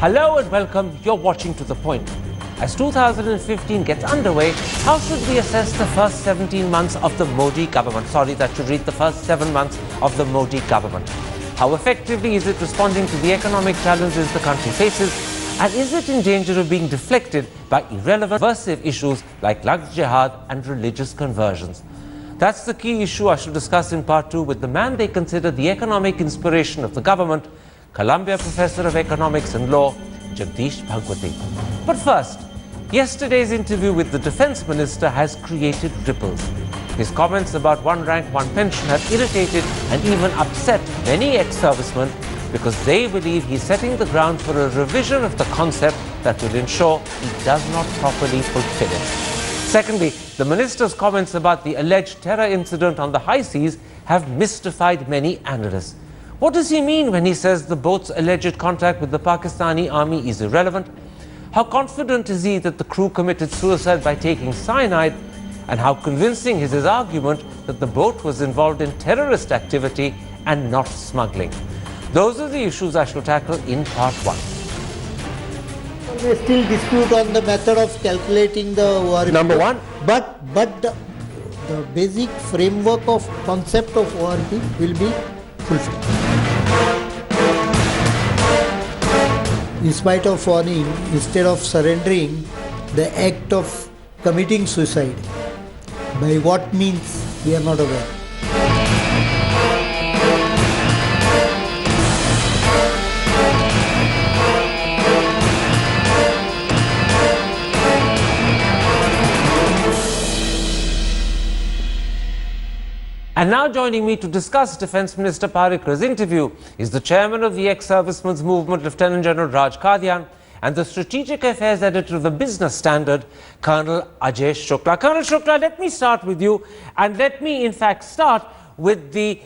Hello and welcome. You're watching To The Point. As 2015 gets underway, how should we assess the first 17 months of the Modi government? Sorry, that should read the first 7 months of the Modi government. How effectively is it responding to the economic challenges the country faces? And is it in danger of being deflected by irrelevant, subversive issues like Lux Jihad and religious conversions? That's the key issue I shall discuss in part 2 with the man they consider the economic inspiration of the government, Columbia Professor of Economics and Law, Jagdish Bhagwati. But first, yesterday's interview with the Defence Minister has created ripples. His comments about one rank, one pension have irritated and even upset many ex-servicemen because they believe he's setting the ground for a revision of the concept that will ensure he does not properly fulfill it. Secondly, the Minister's comments about the alleged terror incident on the high seas have mystified many analysts. What does he mean when he says the boat's alleged contact with the Pakistani army is irrelevant? How confident is he that the crew committed suicide by taking cyanide? And how convincing is his argument that the boat was involved in terrorist activity and not smuggling? Those are the issues I shall tackle in part 1. They still dispute on the method of calculating the ORP. Number 1. But the basic framework of concept of ORP will be fulfilled. In spite of warning, instead of surrendering, the act of committing suicide. By what means, we are not aware. And now joining me to discuss Defence Minister Parrikar's interview is the chairman of the ex-servicemen's movement, Lieutenant General Raj Kadyan, and the strategic affairs editor of the Business Standard, Colonel Ajai Sukhla. Colonel Sukhla, let me start with you, and let me in fact start with the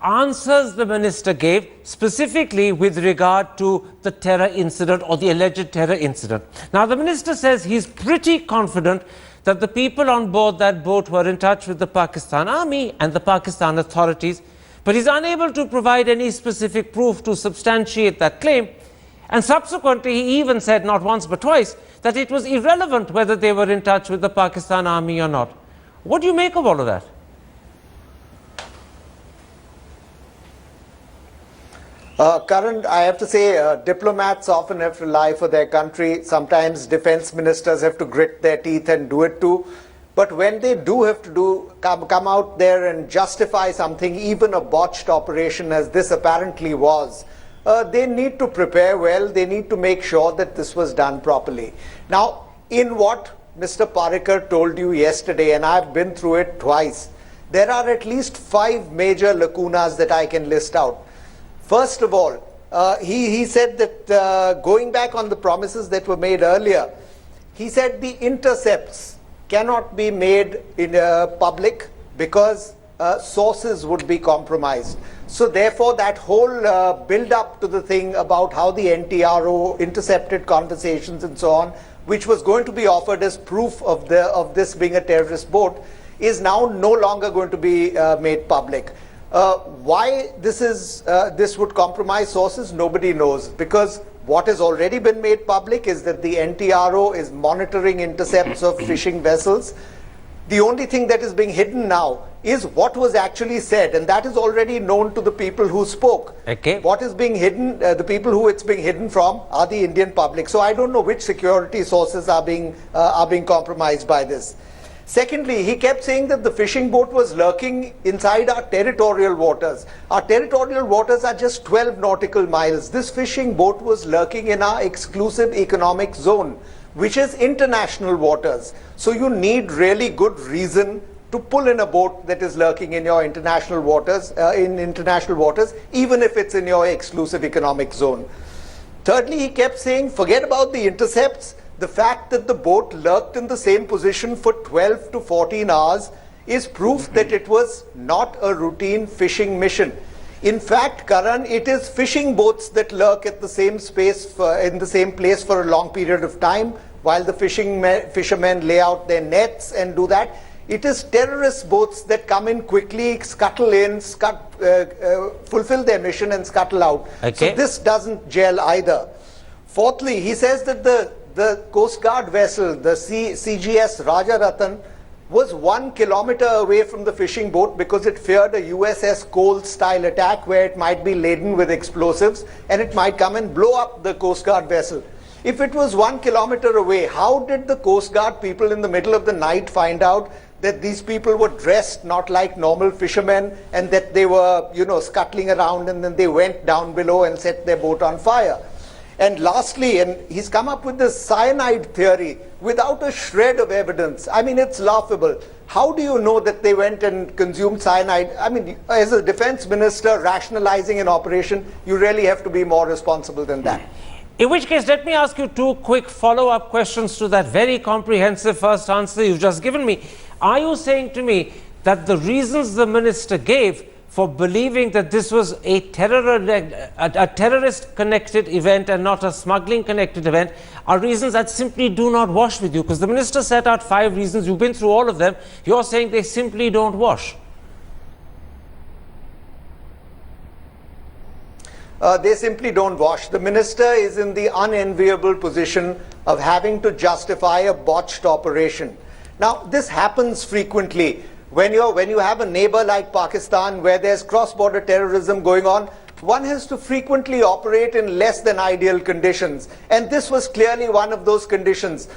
answers the minister gave, specifically with regard to the terror incident or the alleged terror incident. Now, the minister says he's pretty confident that the people on board that boat were in touch with the Pakistan army and the Pakistan authorities, but he's unable to provide any specific proof to substantiate that claim. And subsequently, he even said, not once but twice, that it was irrelevant whether they were in touch with the Pakistan army or not. What do you make of all of that? Karan, I have to say, diplomats often have to lie for their country. Sometimes defense ministers have to grit their teeth and do it too. But when they do have to come out there and justify something, even a botched operation as this apparently was, they need to prepare well. They need to make sure that this was done properly. Now, in what Mr. Parrikar told you yesterday, and I've been through it twice, there are at least 5 major lacunas that I can list out. First of all, he said that going back on the promises that were made earlier, he said the intercepts cannot be made in public because sources would be compromised. So therefore, that whole build-up to the thing about how the NTRO intercepted conversations and so on, which was going to be offered as proof of this being a terrorist boat, is now no longer going to be made public. Why this would compromise sources, nobody knows, because what has already been made public is that the NTRO is monitoring intercepts of fishing vessels. The only thing that is being hidden now is what was actually said, and that is already known to the people who spoke. Okay. What is being hidden, the people who it's being hidden from are the Indian public. So I don't know which security sources are being compromised by this. Secondly, he kept saying that the fishing boat was lurking inside our territorial waters. Our territorial waters are just 12 nautical miles. This fishing boat was lurking in our exclusive economic zone, which is international waters. So you need really good reason to pull in a boat that is lurking in your international waters, even if it's in your exclusive economic zone. Thirdly, he kept saying, forget about the intercepts. The fact that the boat lurked in the same position for 12 to 14 hours is proof that it was not a routine fishing mission. In fact, Karan, it is fishing boats that lurk at the same space in the same place for a long period of time, while the fishermen lay out their nets and do that. It is terrorist boats that come in quickly, scuttle in, fulfill their mission and scuttle out. Okay. So this doesn't gel either. Fourthly, he says that the Coast Guard vessel, the CGS Rajaratan, was 1 kilometer away from the fishing boat because it feared a USS Cole-style attack where it might be laden with explosives and it might come and blow up the Coast Guard vessel. If it was 1 kilometer away, how did the Coast Guard people in the middle of the night find out that these people were dressed not like normal fishermen and that they were, scuttling around, and then they went down below and set their boat on fire? And lastly, and he's come up with this cyanide theory without a shred of evidence. I mean, it's laughable. How do you know that they went and consumed cyanide? I mean, as a defense minister rationalizing an operation, you really have to be more responsible than that. In which case, let me ask you two quick follow-up questions to that very comprehensive first answer you've just given me. Are you saying to me that the reasons the minister gave for believing that this was a terrorist-connected event and not a smuggling-connected event are reasons that simply do not wash with you? Because the minister set out 5 reasons. You've been through all of them. You're saying they simply don't wash. They simply don't wash. The minister is in the unenviable position of having to justify a botched operation. Now, this happens frequently. When you have a neighbor like Pakistan where there's cross-border terrorism going on, one has to frequently operate in less than ideal conditions. And this was clearly one of those conditions.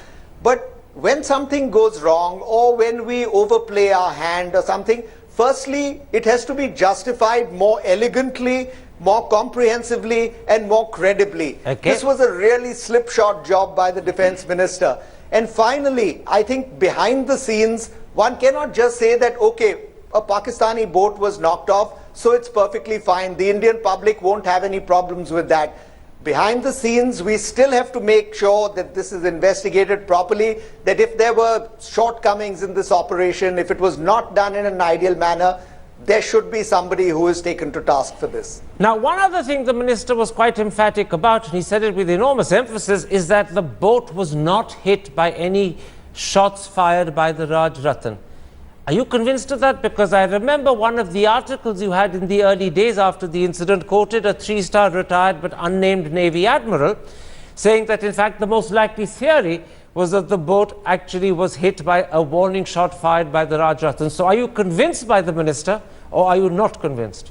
But when something goes wrong, or when we overplay our hand or something, firstly, it has to be justified more elegantly, more comprehensively, and more credibly. Okay. This was a really slipshod job by the defense minister. And finally, I think behind the scenes, one cannot just say that, okay, a Pakistani boat was knocked off, so it's perfectly fine. The Indian public won't have any problems with that. Behind the scenes, we still have to make sure that this is investigated properly, that if there were shortcomings in this operation, if it was not done in an ideal manner, there should be somebody who is taken to task for this. Now, one other thing the minister was quite emphatic about, and he said it with enormous emphasis, is that the boat was not hit by any shots fired by the Raj Ratan. Are you convinced of that? Because I remember one of the articles you had in the early days after the incident quoted a 3-star retired but unnamed Navy Admiral saying that in fact the most likely theory was that the boat actually was hit by a warning shot fired by the Raj Ratan. So are you convinced by the minister or are you not convinced?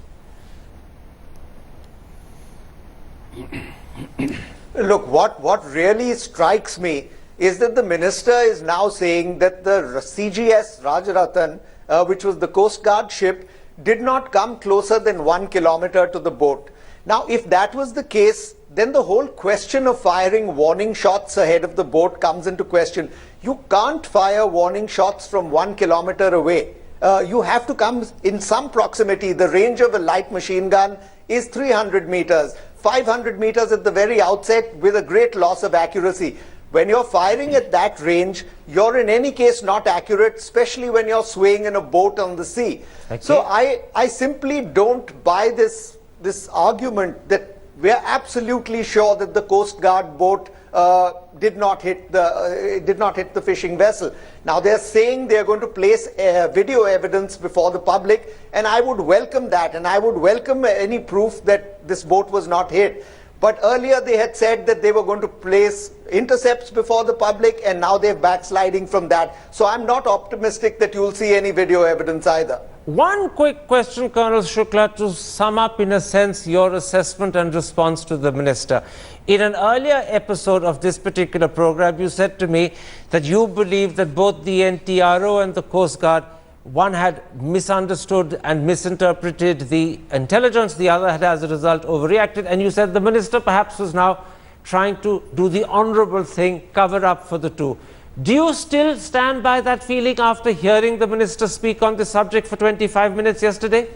Look, what really strikes me is that the minister is now saying that the CGS Rajaratan, which was the Coast Guard ship, did not come closer than 1 kilometer to the boat. Now, if that was the case, then the whole question of firing warning shots ahead of the boat comes into question. You can't fire warning shots from 1 kilometer away. You have to come in some proximity. The range of a light machine gun is 300 meters, 500 meters at the very outset with a great loss of accuracy. When you're firing at that range, you're in any case not accurate, especially when you're swaying in a boat on the sea. Okay. So I simply don't buy this argument that we're absolutely sure that the Coast Guard boat did not hit the fishing vessel. Now they're saying they're going to place video evidence before the public, and I would welcome that, and I would welcome any proof that this boat was not hit. But earlier they had said that they were going to place intercepts before the public, and now they're backsliding from that. So I'm not optimistic that you'll see any video evidence either. One quick question, Colonel Sukhla, to sum up in a sense your assessment and response to the minister. In an earlier episode of this particular program, you said to me that you believe that both the NTRO and the Coast Guard, one had misunderstood and misinterpreted the intelligence, the other had as a result overreacted, and you said the minister perhaps was now trying to do the honourable thing, cover up for the two. Do you still stand by that feeling after hearing the minister speak on this subject for 25 minutes yesterday?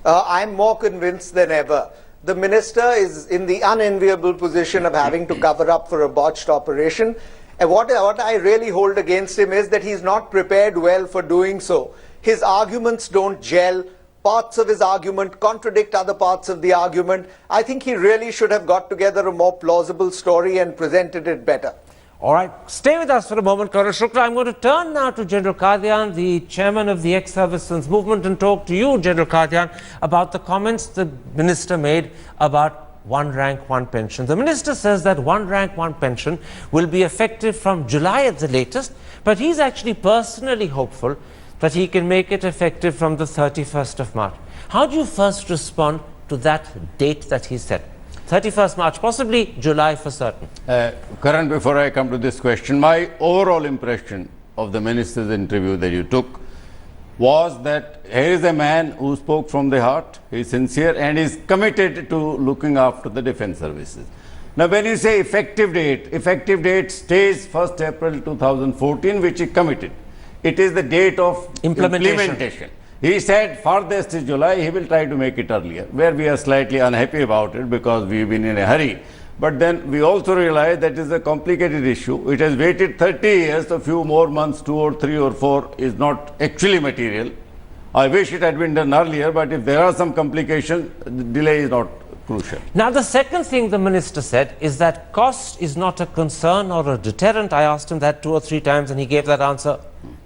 I'm more convinced than ever. The minister is in the unenviable position of having to cover up for a botched operation. And what I really hold against him is that he's not prepared well for doing so. His arguments don't gel. Parts of his argument contradict other parts of the argument. I think he really should have got together a more plausible story and presented it better. All right, stay with us for a moment, Karan. Sukhla, I'm going to turn now to General Kadyan, the chairman of the ex-servicemen's movement, and talk to you, General Kadyan, about the comments the minister made about one rank, one pension. The minister says that one rank, one pension will be effective from July at the latest, but he's actually personally hopeful that he can make it effective from the 31st of March. How do you first respond to that date that he set? 31st March, possibly July for certain. Karan, before I come to this question, my overall impression of the minister's interview that you took was that here is a man who spoke from the heart, he is sincere and is committed to looking after the defence services. Now, when you say effective date stays 1st April 2014, which he committed. It is the date of implementation. He said farthest is July, he will try to make it earlier, where we are slightly unhappy about it because we've been in a hurry. But then we also realize that is a complicated issue. It has waited 30 years, a few more months, 2 or 3 or 4 is not actually material. I wish it had been done earlier, but if there are some complications, the delay is not crucial. Now, the second thing the minister said is that cost is not a concern or a deterrent. I asked him that 2 or 3 times and he gave that answer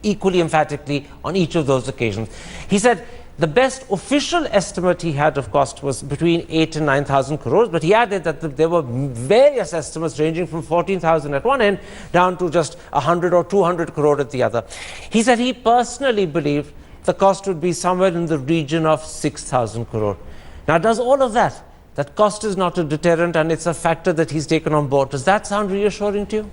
equally emphatically on each of those occasions. He said the best official estimate he had of cost was between 8 and 9,000 crores, but he added that there were various estimates ranging from 14,000 at one end down to just 100 or 200 crore at the other. He said he personally believed the cost would be somewhere in the region of 6,000 crore. Now, does all of that cost is not a deterrent and it's a factor that he's taken on board, does that sound reassuring to you?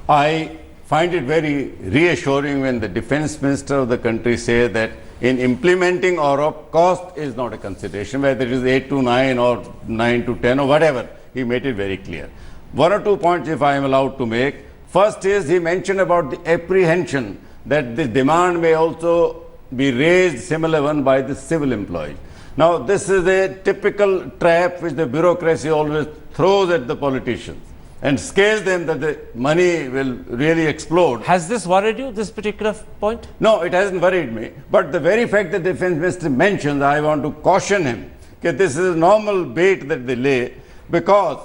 I find it very reassuring when the defence minister of the country says that in implementing OROP, cost is not a consideration, whether it is 8 to 9 or 9 to 10 or whatever. He made it very clear. 1 or 2 points, if I am allowed to make. First is he mentioned about the apprehension that the demand may also be raised, similar one, by the civil employees. Now, this is a typical trap which the bureaucracy always throws at the politicians and scares them that the money will really explode. Has this worried you, this particular point? No, it hasn't worried me. But the very fact that the defence minister mentions, I want to caution him that this is a normal bait that they lay, because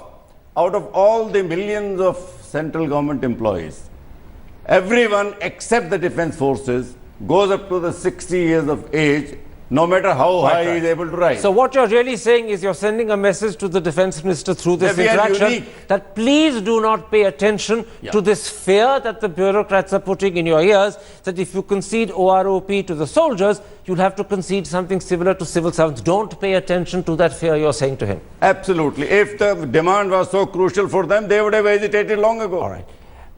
out of all the millions of central government employees, everyone except the defence forces goes up to the 60 years of age, no matter how high he is able to rise. So what you're really saying is you're sending a message to the defence minister through this interaction that please do not pay attention to this fear that the bureaucrats are putting in your ears, that if you concede OROP to the soldiers, you'll have to concede something similar to civil servants. Don't pay attention to that fear, you're saying to him. Absolutely. If the demand was so crucial for them, they would have hesitated long ago. All right.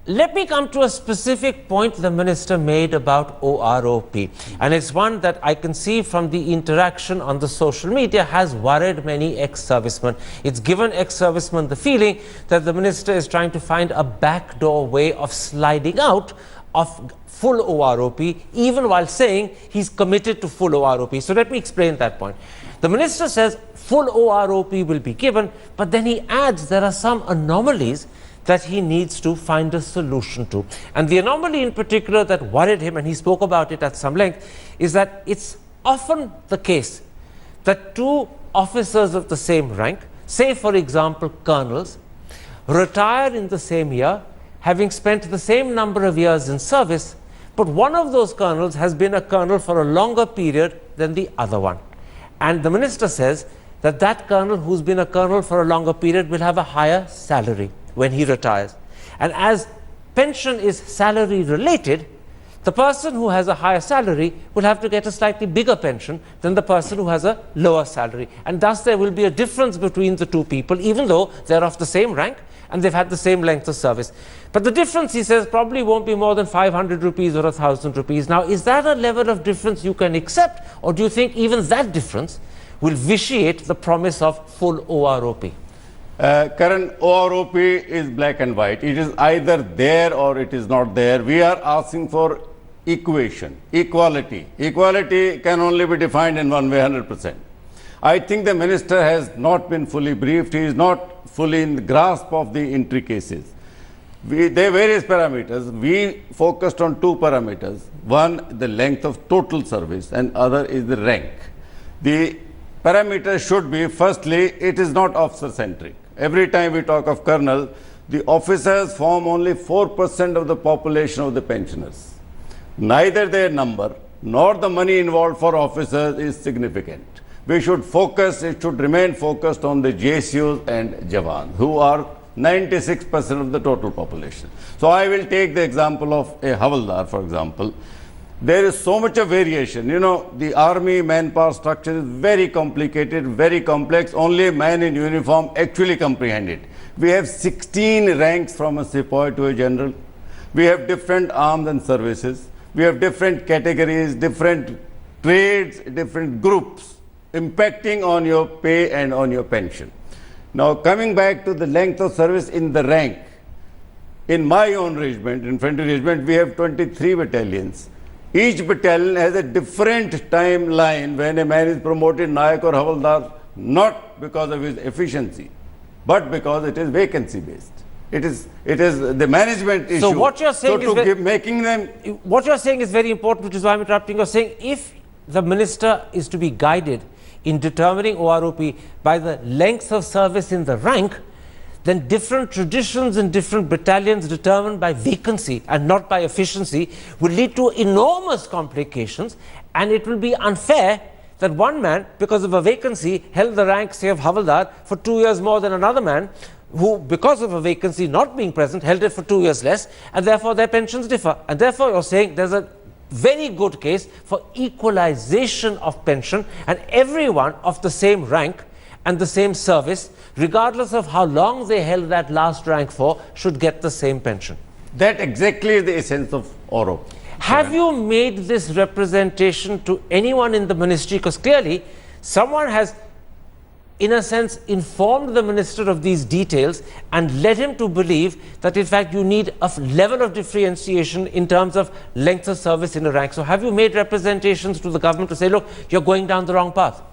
Let me come to a specific point the minister made about OROP, and it's one that I can see from the interaction on the social media has worried many ex-servicemen. It's given ex-servicemen the feeling that the minister is trying to find a backdoor way of sliding out of full OROP, even while saying he's committed to full OROP. So let me explain that point. The minister says full OROP will be given, but then he adds there are some anomalies that he needs to find a solution to. And the anomaly in particular that worried him, and he spoke about it at some length, is that it's often the case that 2 officers of the same rank, say for example colonels, retire in the same year, having spent the same number of years in service, but one of those colonels has been a colonel for a longer period than the other one. And the minister says that that colonel who's been a colonel for a longer period will have a higher salary when he retires. And as pension is salary related, the person who has a higher salary will have to get a slightly bigger pension than the person who has a lower salary. And thus there will be a difference between the 2 people, even though they're of the same rank and they've had the same length of service. But the difference, he says, probably won't be more than 500 rupees or 1,000 rupees. Now, is that a level of difference you can accept, or do you think even that difference will vitiate the promise of full OROP? Karan, OROP is black and white. It is either there or it is not there. We are asking for equation, equality. Equality can only be defined in one way, 100%. I think the minister has not been fully briefed. He is not fully in the grasp of the intricacies. There are various parameters. We focused on 2 parameters. One, the length of total service, and other is the rank. The parameters should be, firstly, it is not officer-centric. Every time we talk of colonel, The officers form only 4% of the population of the pensioners. Neither their number nor the money involved for officers is significant. We should focus, it should remain focused on the JCOs and Jawans, who are 96% of the total population. So I will take the example of a Havaldar, for example. There is so much of variation. You know, the army manpower structure is very complicated, very complex. Only a man in uniform actually comprehend it. We have 16 ranks from a sepoy to a general. We have different arms and services. We have different categories, different trades, different groups impacting on your pay and on your pension. Now, coming back to the length of service in the rank, in my own regiment, infantry regiment, we have 23 battalions. Each battalion has a different timeline when a man is promoted Nayak or Havaldar, not because of his efficiency, but because it is vacancy based. It is the management issue. So what you're saying what you're saying is very important, which is why I'm interrupting. You're saying if the minister is to be guided in determining OROP by the length of service in the rank, then different traditions in different battalions determined by vacancy and not by efficiency will lead to enormous complications, and it will be unfair that one man, because of a vacancy, held the rank, say, of Havaldar for 2 years more than another man who, because of a vacancy not being present, held it for 2 years less, and therefore their pensions differ. And therefore you're saying there's a very good case for equalization of pension, and everyone of the same rank and the same service, regardless of how long they held that last rank for, should get the same pension. That exactly is the essence of OROP. Have you made this representation to anyone in the ministry? Because clearly someone has, in a sense, informed the minister of these details and led him to believe that in fact you need a level of differentiation in terms of length of service in a rank. So have you made representations to the government to say, look, you're going down the wrong path?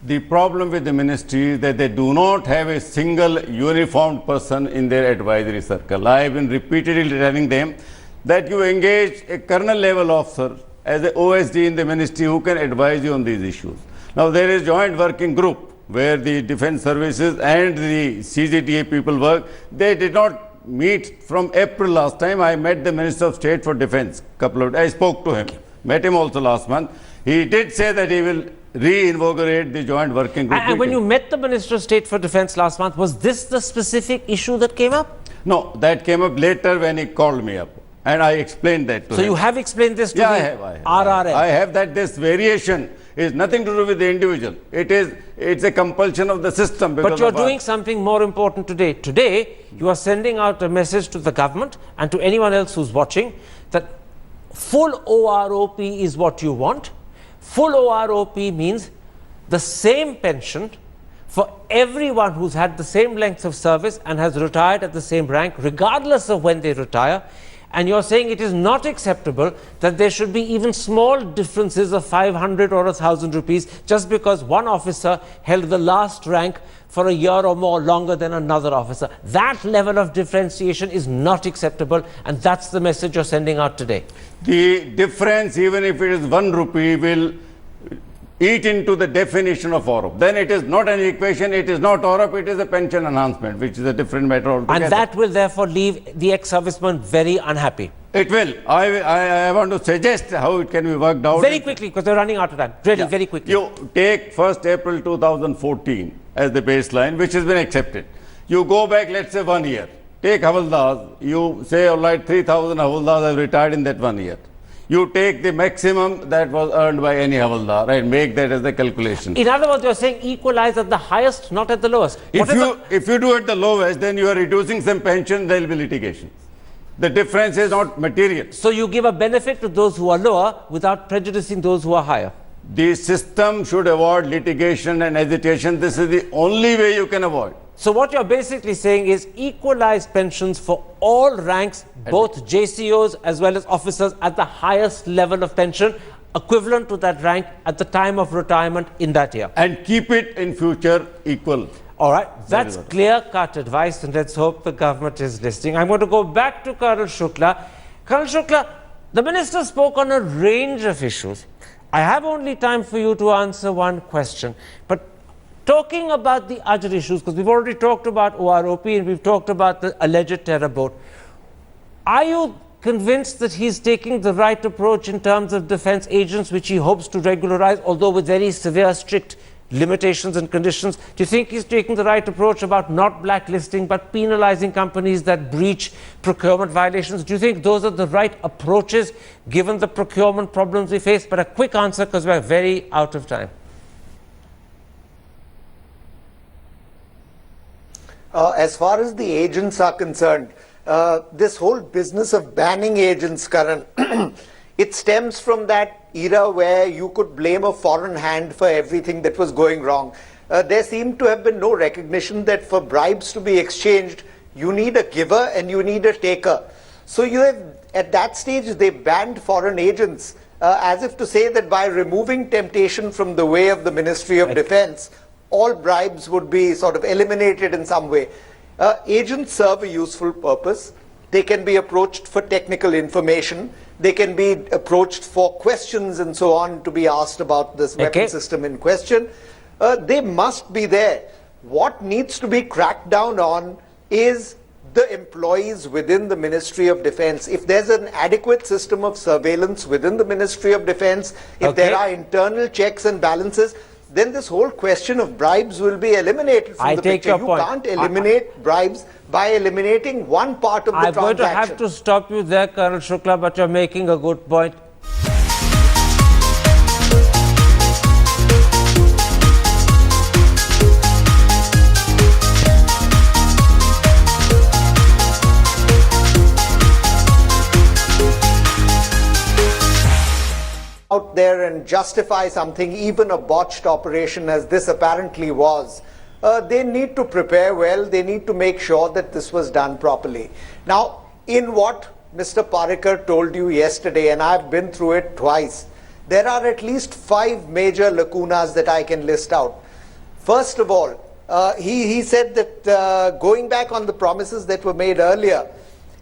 The problem with the ministry is that they do not have a single uniformed person in their advisory circle. I have been repeatedly telling them that you engage a colonel level officer as a OSD in the ministry who can advise you on these issues. Now there is joint working group where the defense services and the CGTA people work. They did not meet from April last time. I met the Minister of State for Defense. I spoke to him, met him also last month. He did say that he will reinvigorate the joint working group. And when you met the Minister of State for Defense last month, was this the specific issue that came up? No, that came up later when he called me up. And I explained that to him. So you have explained this to the RRM? I have that this variation is nothing to do with the individual. It's a compulsion of the system. But you're doing something more important today. Today, you are sending out a message to the government and to anyone else who's watching that full OROP is what you want. Full OROP means the same pension for everyone who's had the same length of service and has retired at the same rank, regardless of when they retire. And you're saying it is not acceptable that there should be even small differences of 500 or 1,000 rupees just because one officer held the last rank for a year or more longer than another officer. That level of differentiation is not acceptable, and that's the message you're sending out today. The difference, even if it is 1 rupee, will eat into the definition of OROP. Then it is not an equation, it is not OROP, it is a pension enhancement, which is a different matter altogether. And that will therefore leave the ex-serviceman very unhappy. It will. I want to suggest how it can be worked out. Very quickly, because we're running out of time. Really, very quickly. You take 1st April 2014 as the baseline, which has been accepted. You go back, let's say 1 year. Take Havaldars. You say, all right, 3,000 Havaldars have retired in that 1 year. You take the maximum that was earned by any Havaldar and make that as the calculation. In other words, you're saying equalize at the highest, not at the lowest. If you do at the lowest, then you are reducing some pension, there will be litigation. The difference is not material. So you give a benefit to those who are lower without prejudicing those who are higher. The system should avoid litigation and agitation. This is the only way you can avoid. So what you're basically saying is equalize pensions for all ranks, both JCOs as well as officers at the highest level of pension, equivalent to that rank at the time of retirement in that year. And keep it in future equal. All right, that's clear-cut advice, and let's hope the government is listening. I'm going to go back to Colonel Sukhla. Colonel Sukhla, the minister spoke on a range of issues. I have only time for you to answer one question, but Talking about the Ajai issues, because we've already talked about OROP and we've talked about the alleged terror boat. Are you convinced that he's taking the right approach in terms of defence agents, which he hopes to regularise, although with very severe, strict limitations and conditions? Do you think he's taking the right approach about not blacklisting but penalising companies that breach procurement violations? Do you think those are the right approaches given the procurement problems we face? But a quick answer, because we're very out of time. As far as the agents are concerned, this whole business of banning agents, Karan, it stems from that era where you could blame a foreign hand for everything that was going wrong. There seemed to have been no recognition that for bribes to be exchanged, you need a giver and you need a taker. So you have, at that stage, they banned foreign agents, as if to say that by removing temptation from the way of the Ministry of Defence, all bribes would be sort of eliminated in some way. Agents serve a useful purpose. They can be approached for technical information. They can be approached for questions and so on, to be asked about this weapon system in question. They must be there. What needs to be cracked down on is the employees within the Ministry of Defence. If there's an adequate system of surveillance within the Ministry of Defence, if there are internal checks and balances, then this whole question of bribes will be eliminated from the picture. You can't eliminate bribes by eliminating one part of the transaction. I'm going to have to stop you there, Colonel Sukhla, but you're making a good point. Out there and justify something, even a botched operation as this apparently was. They need to prepare well. They need to make sure that this was done properly. Now, in what Mr. Parrikar told you yesterday, and I've been through it twice, there are at least 5 major lacunas that I can list out. First of all, he said that going back on the promises that were made earlier,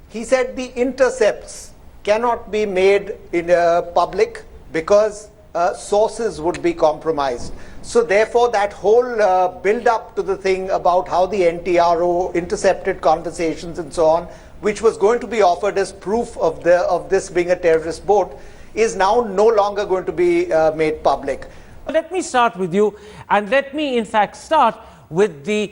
he said the intercepts cannot be made in public because sources would be compromised. So therefore, that whole build-up to the thing about how the NTRO intercepted conversations and so on, which was going to be offered as proof of this being a terrorist boat, is now no longer going to be made public. Let me start with you, and let me in fact start with the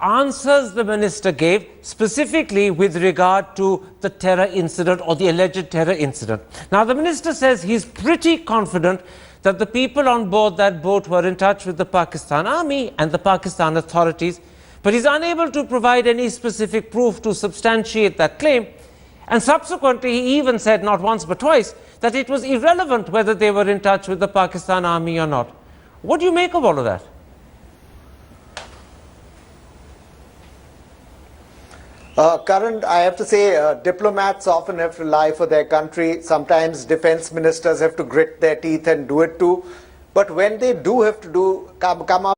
answers the minister gave, specifically with regard to the terror incident or the alleged terror incident. Now, the minister says he's pretty confident that the people on board that boat were in touch with the Pakistan Army and the Pakistan authorities, but he's unable to provide any specific proof to substantiate that claim. And subsequently, he even said, not once but twice, that it was irrelevant whether they were in touch with the Pakistan Army or not. What do you make of all of that? Karan, I have to say, diplomats often have to lie for their country. Sometimes defense ministers have to grit their teeth and do it too. But when they do have to come up.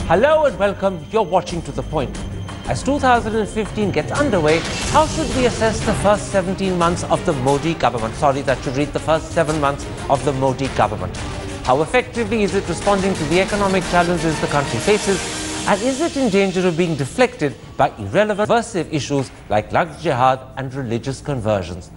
Hello and welcome. You're watching To The Point. As 2015 gets underway, how should we assess the first 17 months of the Modi government? Sorry, that should read the first 7 months of the Modi government. How effectively is it responding to the economic challenges the country faces? And is it in danger of being deflected by irrelevant, subversive issues like Lagh Jihad and religious conversions?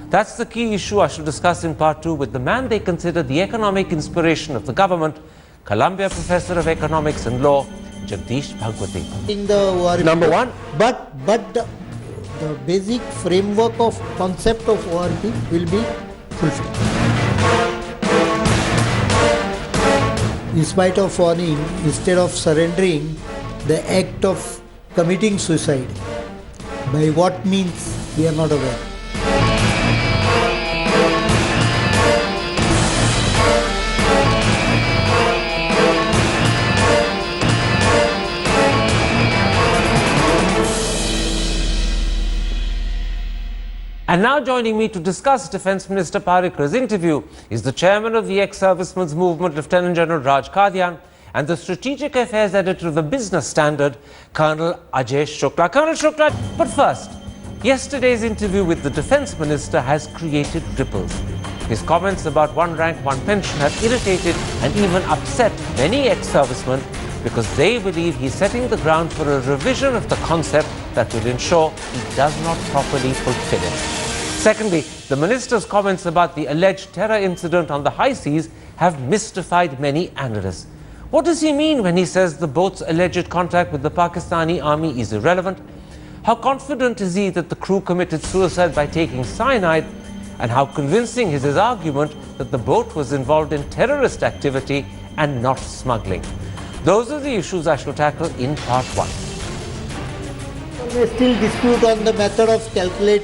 That's the key issue I shall discuss in part 2 with the man they consider the economic inspiration of the government, Columbia Professor of Economics and Law, Jagdish Bhagwati. Number one. But the basic framework of concept of ORP will be fulfilled. In spite of warning, instead of surrendering, the act of committing suicide, by what means we are not aware. And now joining me to discuss Defence Minister Parrikar's interview is the chairman of the ex-servicemen's movement, Lieutenant General Raj Kadyan, and the Strategic Affairs Editor of the Business Standard, Colonel Ajai Sukhla. Colonel Sukhla, but first, yesterday's interview with the Defence Minister has created ripples. His comments about one rank, one pension have irritated and even upset many ex-servicemen because they believe he's setting the ground for a revision of the concept that will ensure he does not properly fulfill it. Secondly, the minister's comments about the alleged terror incident on the high seas have mystified many analysts. What does he mean when he says the boat's alleged contact with the Pakistani army is irrelevant? How confident is he that the crew committed suicide by taking cyanide? And how convincing is his argument that the boat was involved in terrorist activity and not smuggling? Those are the issues I shall tackle in part one. There is still dispute on the method of calculating